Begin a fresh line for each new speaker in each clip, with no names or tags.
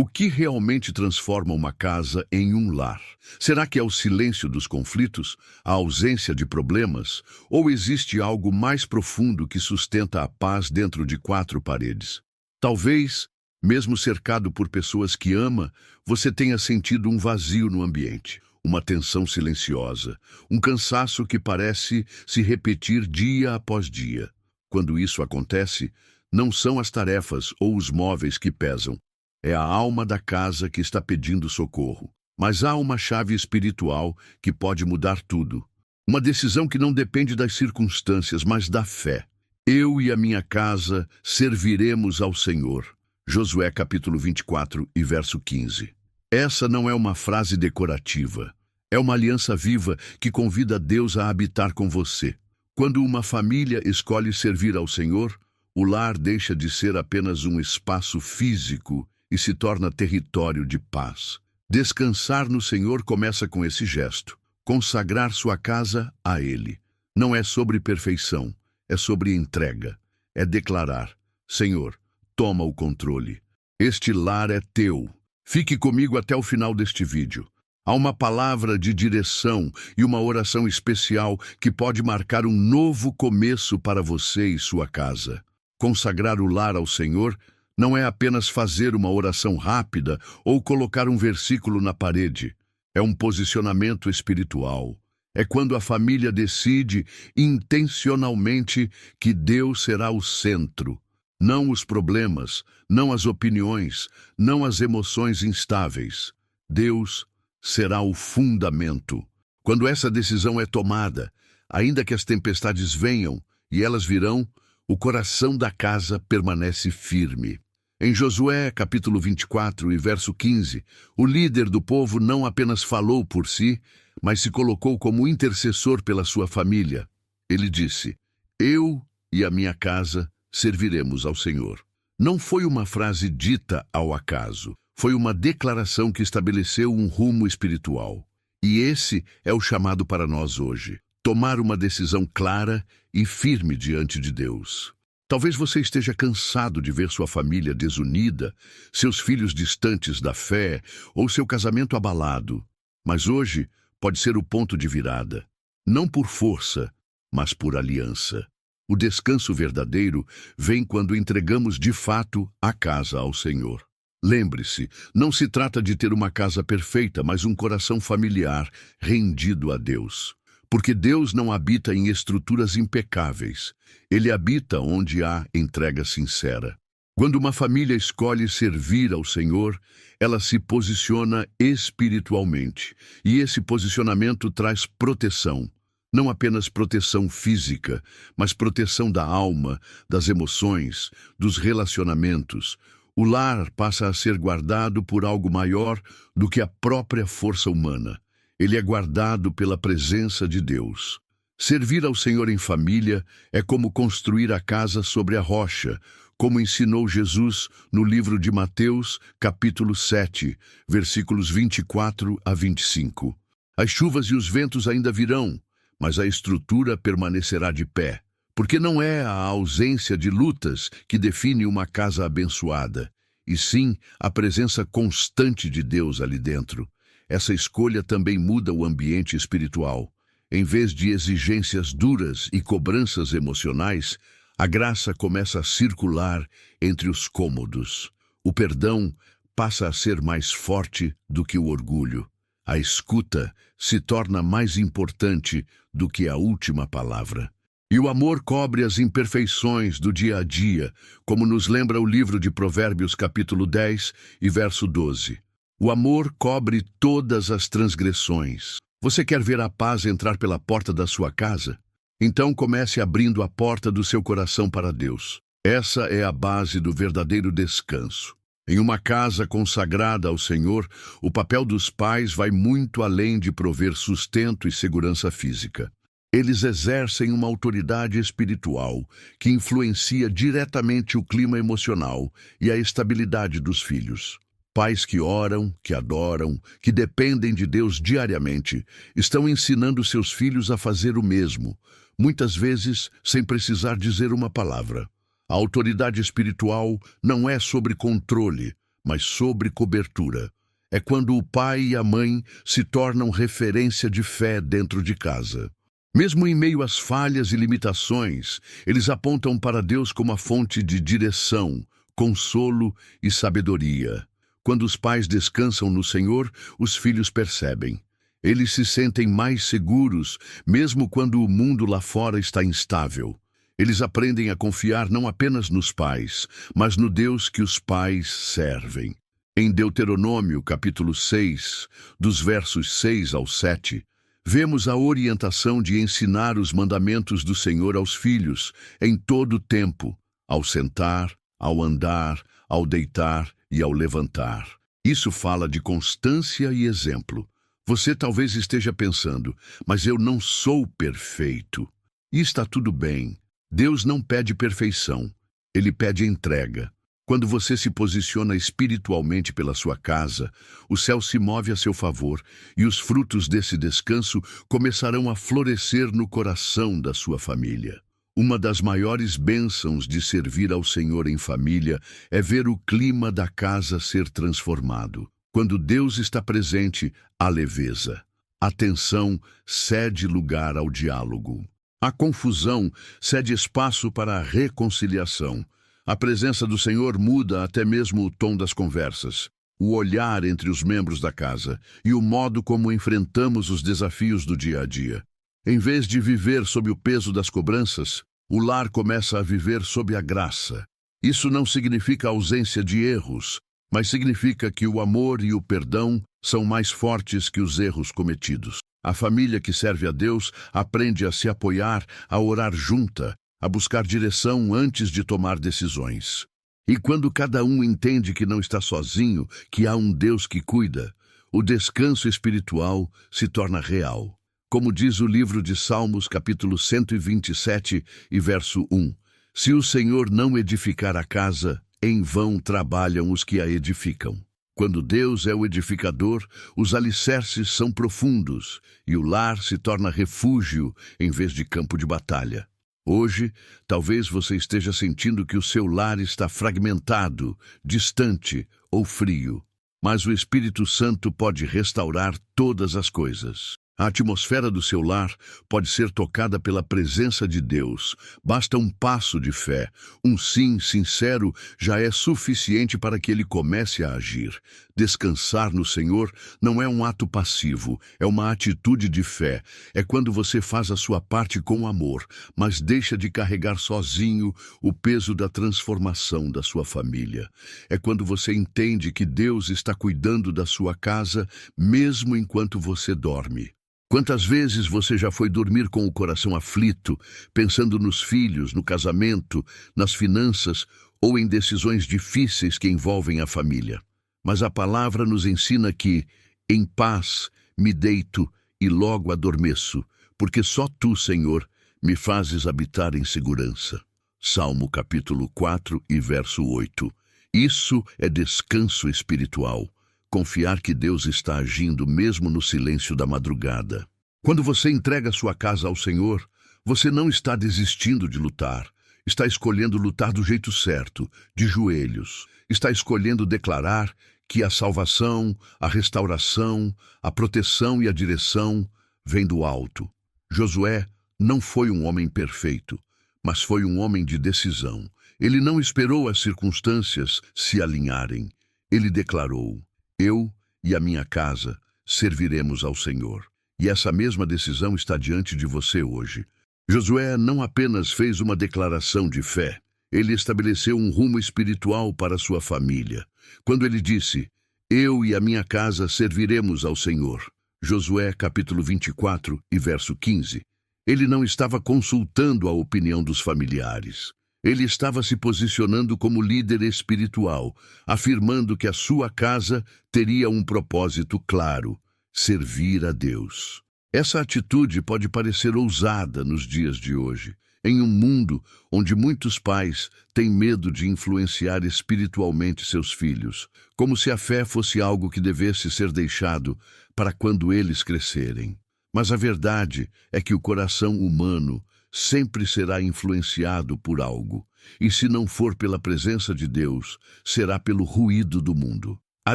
O que realmente transforma uma casa em um lar? Será que é o silêncio dos conflitos, a ausência de problemas, ou existe algo mais profundo que sustenta a paz dentro de quatro paredes? Talvez, mesmo cercado por pessoas que ama, você tenha sentido um vazio no ambiente, uma tensão silenciosa, um cansaço que parece se repetir dia após dia. Quando isso acontece, não são as tarefas ou os móveis que pesam. É a alma da casa que está pedindo socorro. Mas há uma chave espiritual que pode mudar tudo. Uma decisão que não depende das circunstâncias, mas da fé. Eu e a minha casa serviremos ao Senhor. Josué capítulo 24 e verso 15. Essa não é uma frase decorativa. É uma aliança viva que convida Deus a habitar com você. Quando uma família escolhe servir ao Senhor, o lar deixa de ser apenas um espaço físico e se torna território de paz. Descansar no Senhor começa com esse gesto. Consagrar sua casa a Ele. Não é sobre perfeição, é sobre entrega. É declarar: Senhor, toma o controle. Este lar é teu. Fique comigo até o final deste vídeo. Há uma palavra de direção e uma oração especial que pode marcar um novo começo para você e sua casa. Consagrar o lar ao Senhor não é apenas fazer uma oração rápida ou colocar um versículo na parede. É um posicionamento espiritual. É quando a família decide intencionalmente que Deus será o centro. Não os problemas, não as opiniões, não as emoções instáveis. Deus será o fundamento. Quando essa decisão é tomada, ainda que as tempestades venham, e elas virão, o coração da casa permanece firme. Em Josué, capítulo 24 e verso 15, o líder do povo não apenas falou por si, mas se colocou como intercessor pela sua família. Ele disse: Eu e a minha casa serviremos ao Senhor. Não foi uma frase dita ao acaso, foi uma declaração que estabeleceu um rumo espiritual. E esse é o chamado para nós hoje: tomar uma decisão clara e firme diante de Deus. Talvez você esteja cansado de ver sua família desunida, seus filhos distantes da fé ou seu casamento abalado. Mas hoje pode ser o ponto de virada. Não por força, mas por aliança. O descanso verdadeiro vem quando entregamos de fato a casa ao Senhor. Lembre-se, não se trata de ter uma casa perfeita, mas um coração familiar rendido a Deus. Porque Deus não habita em estruturas impecáveis. Ele habita onde há entrega sincera. Quando uma família escolhe servir ao Senhor, ela se posiciona espiritualmente. E esse posicionamento traz proteção. Não apenas proteção física, mas proteção da alma, das emoções, dos relacionamentos. O lar passa a ser guardado por algo maior do que a própria força humana. Ele é guardado pela presença de Deus. Servir ao Senhor em família é como construir a casa sobre a rocha, como ensinou Jesus no livro de Mateus, capítulo 7, versículos 24 a 25. As chuvas e os ventos ainda virão, mas a estrutura permanecerá de pé, porque não é a ausência de lutas que define uma casa abençoada, e sim a presença constante de Deus ali dentro. Essa escolha também muda o ambiente espiritual. Em vez de exigências duras e cobranças emocionais, a graça começa a circular entre os cômodos. O perdão passa a ser mais forte do que o orgulho. A escuta se torna mais importante do que a última palavra. E o amor cobre as imperfeições do dia a dia, como nos lembra o livro de Provérbios, capítulo 10 e verso 12. O amor cobre todas as transgressões. Você quer ver a paz entrar pela porta da sua casa? Então comece abrindo a porta do seu coração para Deus. Essa é a base do verdadeiro descanso. Em uma casa consagrada ao Senhor, o papel dos pais vai muito além de prover sustento e segurança física. Eles exercem uma autoridade espiritual que influencia diretamente o clima emocional e a estabilidade dos filhos. Pais que oram, que adoram, que dependem de Deus diariamente, estão ensinando seus filhos a fazer o mesmo, muitas vezes sem precisar dizer uma palavra. A autoridade espiritual não é sobre controle, mas sobre cobertura. É quando o pai e a mãe se tornam referência de fé dentro de casa. Mesmo em meio às falhas e limitações, eles apontam para Deus como a fonte de direção, consolo e sabedoria. Quando os pais descansam no Senhor, os filhos percebem. Eles se sentem mais seguros, mesmo quando o mundo lá fora está instável. Eles aprendem a confiar não apenas nos pais, mas no Deus que os pais servem. Em Deuteronômio, capítulo 6, dos versos 6 ao 7, vemos a orientação de ensinar os mandamentos do Senhor aos filhos, em todo o tempo, ao sentar, ao andar, ao deitar e ao levantar. Isso fala de constância e exemplo. Você talvez esteja pensando, mas eu não sou perfeito. E está tudo bem. Deus não pede perfeição, Ele pede entrega. Quando você se posiciona espiritualmente pela sua casa, o céu se move a seu favor e os frutos desse descanso começarão a florescer no coração da sua família. Uma das maiores bênçãos de servir ao Senhor em família é ver o clima da casa ser transformado. Quando Deus está presente, há leveza. A tensão cede lugar ao diálogo. A confusão cede espaço para a reconciliação. A presença do Senhor muda até mesmo o tom das conversas, o olhar entre os membros da casa e o modo como enfrentamos os desafios do dia a dia. Em vez de viver sob o peso das cobranças, o lar começa a viver sob a graça. Isso não significa ausência de erros, mas significa que o amor e o perdão são mais fortes que os erros cometidos. A família que serve a Deus aprende a se apoiar, a orar junta, a buscar direção antes de tomar decisões. E quando cada um entende que não está sozinho, que há um Deus que cuida, o descanso espiritual se torna real. Como diz o livro de Salmos, capítulo 127 e verso 1, se o Senhor não edificar a casa, em vão trabalham os que a edificam. Quando Deus é o edificador, os alicerces são profundos e o lar se torna refúgio em vez de campo de batalha. Hoje, talvez você esteja sentindo que o seu lar está fragmentado, distante ou frio, mas o Espírito Santo pode restaurar todas as coisas. A atmosfera do seu lar pode ser tocada pela presença de Deus. Basta um passo de fé, um sim sincero já é suficiente para que Ele comece a agir. Descansar no Senhor não é um ato passivo, é uma atitude de fé. É quando você faz a sua parte com amor, mas deixa de carregar sozinho o peso da transformação da sua família. É quando você entende que Deus está cuidando da sua casa, mesmo enquanto você dorme. Quantas vezes você já foi dormir com o coração aflito, pensando nos filhos, no casamento, nas finanças ou em decisões difíceis que envolvem a família? Mas a palavra nos ensina que, em paz, me deito e logo adormeço, porque só Tu, Senhor, me fazes habitar em segurança. Salmo capítulo 4 e verso 8. Isso é descanso espiritual. Confiar que Deus está agindo mesmo no silêncio da madrugada. Quando você entrega sua casa ao Senhor, você não está desistindo de lutar. Está escolhendo lutar do jeito certo, de joelhos. Está escolhendo declarar que a salvação, a restauração, a proteção e a direção vêm do alto. Josué não foi um homem perfeito, mas foi um homem de decisão. Ele não esperou as circunstâncias se alinharem. Ele declarou: eu e a minha casa serviremos ao Senhor. E essa mesma decisão está diante de você hoje. Josué não apenas fez uma declaração de fé, ele estabeleceu um rumo espiritual para sua família. Quando ele disse: eu e a minha casa serviremos ao Senhor. Josué capítulo 24 e verso 15. Ele não estava consultando a opinião dos familiares. Ele estava se posicionando como líder espiritual, afirmando que a sua casa teria um propósito claro: servir a Deus. Essa atitude pode parecer ousada nos dias de hoje, em um mundo onde muitos pais têm medo de influenciar espiritualmente seus filhos, como se a fé fosse algo que devesse ser deixado para quando eles crescerem. Mas a verdade é que o coração humano sempre será influenciado por algo. E se não for pela presença de Deus, será pelo ruído do mundo. A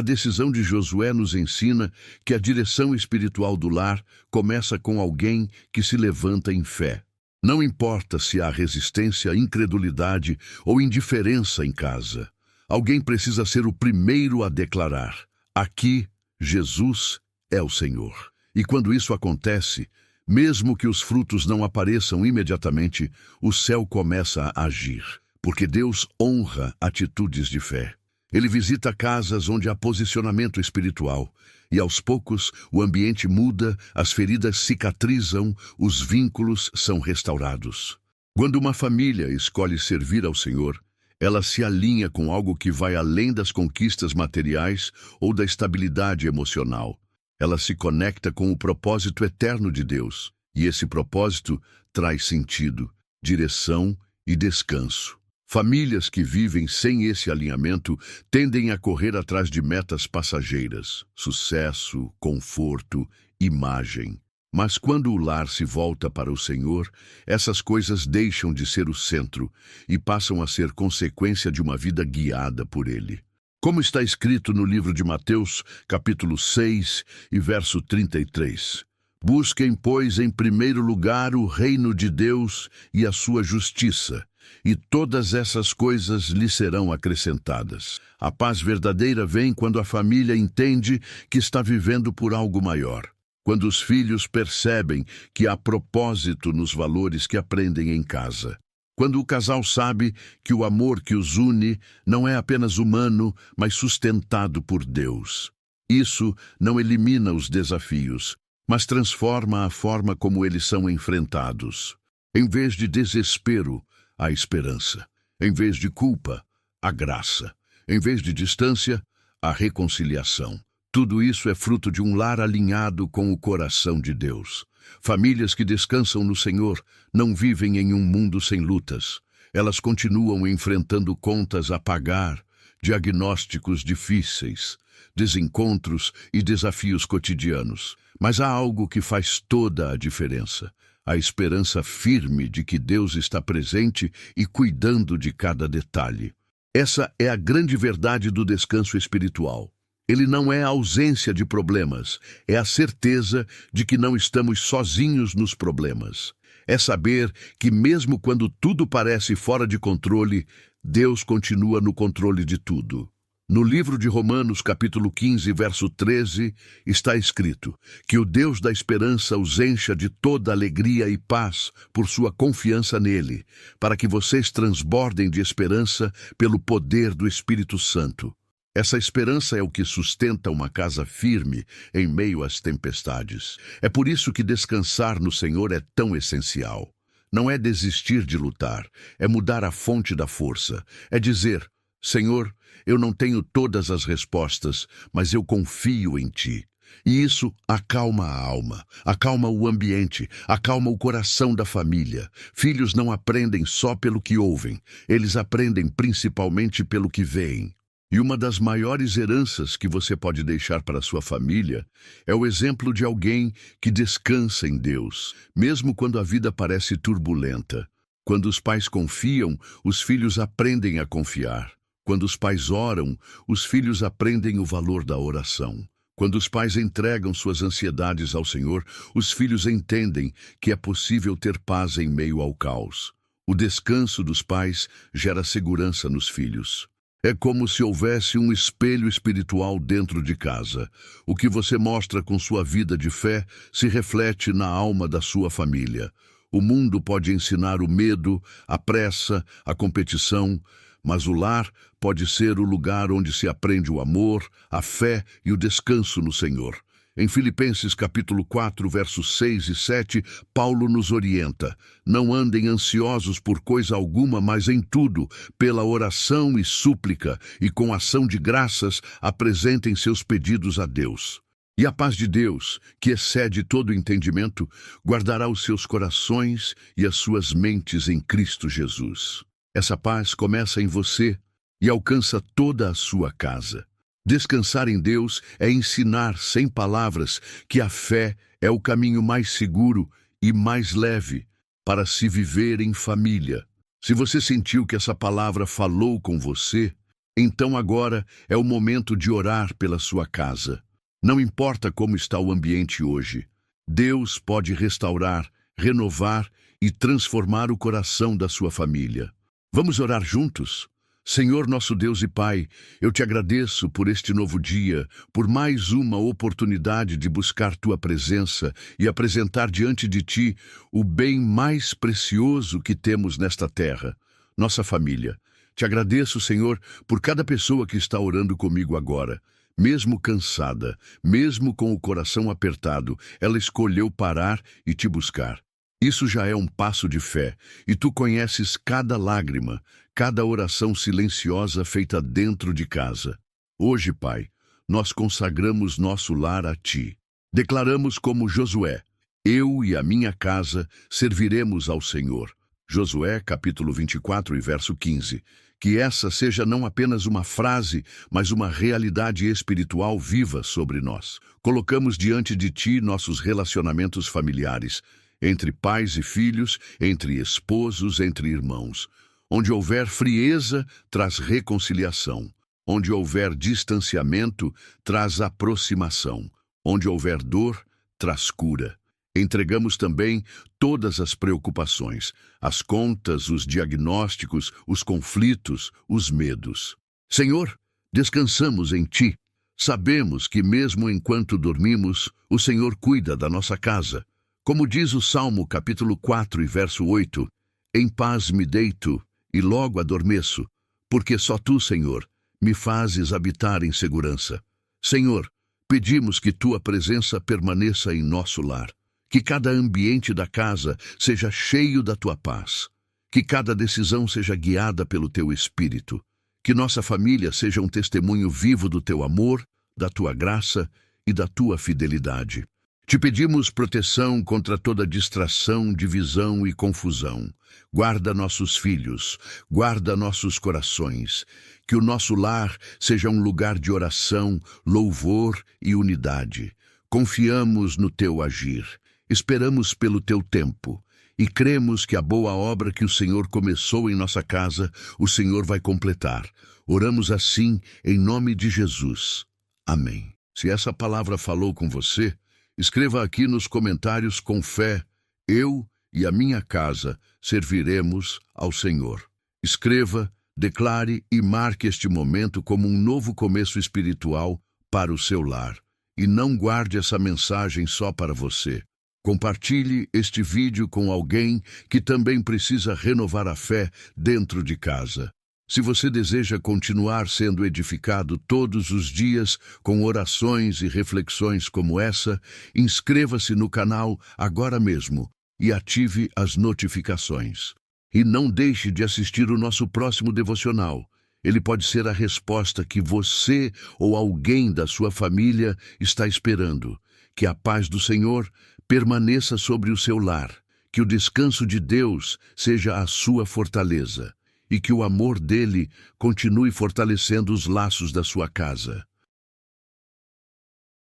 decisão de Josué nos ensina que a direção espiritual do lar começa com alguém que se levanta em fé. Não importa se há resistência, incredulidade ou indiferença em casa. Alguém precisa ser o primeiro a declarar: aqui, Jesus é o Senhor. E quando isso acontece, mesmo que os frutos não apareçam imediatamente, o céu começa a agir, porque Deus honra atitudes de fé. Ele visita casas onde há posicionamento espiritual, e aos poucos o ambiente muda, as feridas cicatrizam, os vínculos são restaurados. Quando uma família escolhe servir ao Senhor, ela se alinha com algo que vai além das conquistas materiais ou da estabilidade emocional. Ela se conecta com o propósito eterno de Deus, e esse propósito traz sentido, direção e descanso. Famílias que vivem sem esse alinhamento tendem a correr atrás de metas passageiras, sucesso, conforto, imagem. Mas quando o lar se volta para o Senhor, essas coisas deixam de ser o centro e passam a ser consequência de uma vida guiada por Ele. Como está escrito no livro de Mateus, capítulo 6 e verso 33. Busquem, pois, em primeiro lugar o reino de Deus e a sua justiça, e todas essas coisas lhe serão acrescentadas. A paz verdadeira vem quando a família entende que está vivendo por algo maior. Quando os filhos percebem que há propósito nos valores que aprendem em casa. Quando o casal sabe que o amor que os une não é apenas humano, mas sustentado por Deus. Isso não elimina os desafios, mas transforma a forma como eles são enfrentados. Em vez de desespero, a esperança. Em vez de culpa, a graça. Em vez de distância, a reconciliação. Tudo isso é fruto de um lar alinhado com o coração de Deus. Famílias que descansam no Senhor não vivem em um mundo sem lutas. Elas continuam enfrentando contas a pagar, diagnósticos difíceis, desencontros e desafios cotidianos. Mas há algo que faz toda a diferença. A esperança firme de que Deus está presente e cuidando de cada detalhe. Essa é a grande verdade do descanso espiritual. Ele não é a ausência de problemas, é a certeza de que não estamos sozinhos nos problemas. É saber que mesmo quando tudo parece fora de controle, Deus continua no controle de tudo. No livro de Romanos, capítulo 15, verso 13, está escrito que o Deus da esperança os encha de toda alegria e paz por sua confiança nele, para que vocês transbordem de esperança pelo poder do Espírito Santo. Essa esperança é o que sustenta uma casa firme em meio às tempestades. É por isso que descansar no Senhor é tão essencial. Não é desistir de lutar, é mudar a fonte da força. É dizer: Senhor, eu não tenho todas as respostas, mas eu confio em Ti. E isso acalma a alma, acalma o ambiente, acalma o coração da família. Filhos não aprendem só pelo que ouvem, eles aprendem principalmente pelo que veem. E uma das maiores heranças que você pode deixar para sua família é o exemplo de alguém que descansa em Deus, mesmo quando a vida parece turbulenta. Quando os pais confiam, os filhos aprendem a confiar. Quando os pais oram, os filhos aprendem o valor da oração. Quando os pais entregam suas ansiedades ao Senhor, os filhos entendem que é possível ter paz em meio ao caos. O descanso dos pais gera segurança nos filhos. É como se houvesse um espelho espiritual dentro de casa. O que você mostra com sua vida de fé se reflete na alma da sua família. O mundo pode ensinar o medo, a pressa, a competição, mas o lar pode ser o lugar onde se aprende o amor, a fé e o descanso no Senhor. Em Filipenses capítulo 4, versos 6 e 7, Paulo nos orienta: não andem ansiosos por coisa alguma, mas em tudo, pela oração e súplica, e com ação de graças, apresentem seus pedidos a Deus. E a paz de Deus, que excede todo entendimento, guardará os seus corações e as suas mentes em Cristo Jesus. Essa paz começa em você e alcança toda a sua casa. Descansar em Deus é ensinar sem palavras que a fé é o caminho mais seguro e mais leve para se viver em família. Se você sentiu que essa palavra falou com você, então agora é o momento de orar pela sua casa. Não importa como está o ambiente hoje, Deus pode restaurar, renovar e transformar o coração da sua família. Vamos orar juntos? Senhor nosso Deus e Pai, eu te agradeço por este novo dia, por mais uma oportunidade de buscar tua presença e apresentar diante de ti o bem mais precioso que temos nesta terra, nossa família. Te agradeço, Senhor, por cada pessoa que está orando comigo agora. Mesmo cansada, mesmo com o coração apertado, ela escolheu parar e te buscar. Isso já é um passo de fé, e tu conheces cada lágrima, cada oração silenciosa feita dentro de casa. Hoje, Pai, nós consagramos nosso lar a ti. Declaramos como Josué: eu e a minha casa serviremos ao Senhor. Josué, capítulo 24 e verso 15. Que essa seja não apenas uma frase, mas uma realidade espiritual viva sobre nós. Colocamos diante de ti nossos relacionamentos familiares, entre pais e filhos, entre esposos, entre irmãos. Onde houver frieza, traz reconciliação. Onde houver distanciamento, traz aproximação. Onde houver dor, traz cura. Entregamos também todas as preocupações, as contas, os diagnósticos, os conflitos, os medos. Senhor, descansamos em Ti. Sabemos que mesmo enquanto dormimos, o Senhor cuida da nossa casa. Como diz o Salmo capítulo 4 e verso 8, em paz me deito e logo adormeço, porque só Tu, Senhor, me fazes habitar em segurança. Senhor, pedimos que Tua presença permaneça em nosso lar. Que cada ambiente da casa seja cheio da Tua paz. Que cada decisão seja guiada pelo Teu Espírito. Que nossa família seja um testemunho vivo do Teu amor, da Tua graça e da Tua fidelidade. Te pedimos proteção contra toda distração, divisão e confusão. Guarda nossos filhos, guarda nossos corações. Que o nosso lar seja um lugar de oração, louvor e unidade. Confiamos no Teu agir. Esperamos pelo Teu tempo e cremos que a boa obra que o Senhor começou em nossa casa, o Senhor vai completar. Oramos assim em nome de Jesus. Amém. Se essa palavra falou com você, escreva aqui nos comentários com fé: eu e a minha casa serviremos ao Senhor. Escreva, declare e marque este momento como um novo começo espiritual para o seu lar. E não guarde essa mensagem só para você. Compartilhe este vídeo com alguém que também precisa renovar a fé dentro de casa. Se você deseja continuar sendo edificado todos os dias com orações e reflexões como essa, inscreva-se no canal agora mesmo e ative as notificações. E não deixe de assistir o nosso próximo devocional. Ele pode ser a resposta que você ou alguém da sua família está esperando. Que a paz do Senhor permaneça sobre o seu lar, que o descanso de Deus seja a sua fortaleza e que o amor dele continue fortalecendo os laços da sua casa.